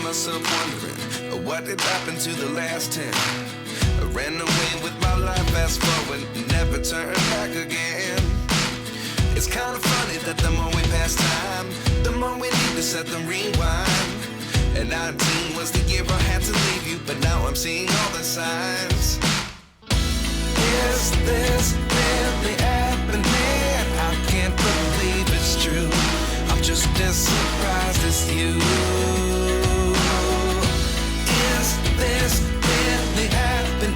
myself wondering, what did happen to the last 10? I ran away with my life, fast forward, never turn back again. It's kind of funny that the more we pass time, the more we need to set the rewind. And 19 was the year I had to leave you, but now I'm seeing all the signs. Is this really happening? I can't believe it's true. I'm just as surprised as you. Is this really happening?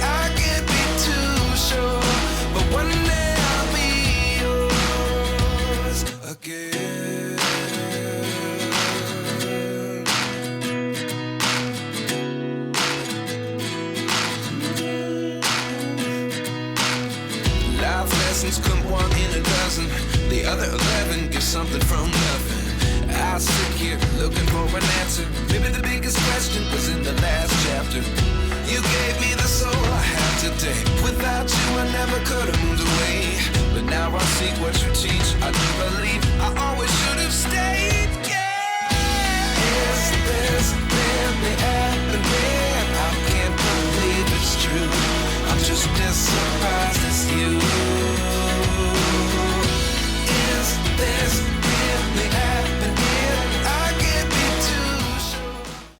I can't be too sure, but one day I'll be yours again. Life lessons come one in a dozen. The other 11 get something from nothing. I sit here looking for an answer. Maybe the biggest question was in the last chapter. You gave me the soul I have today. Without you I never could have moved away. But now I see what you teach. I do believe I always should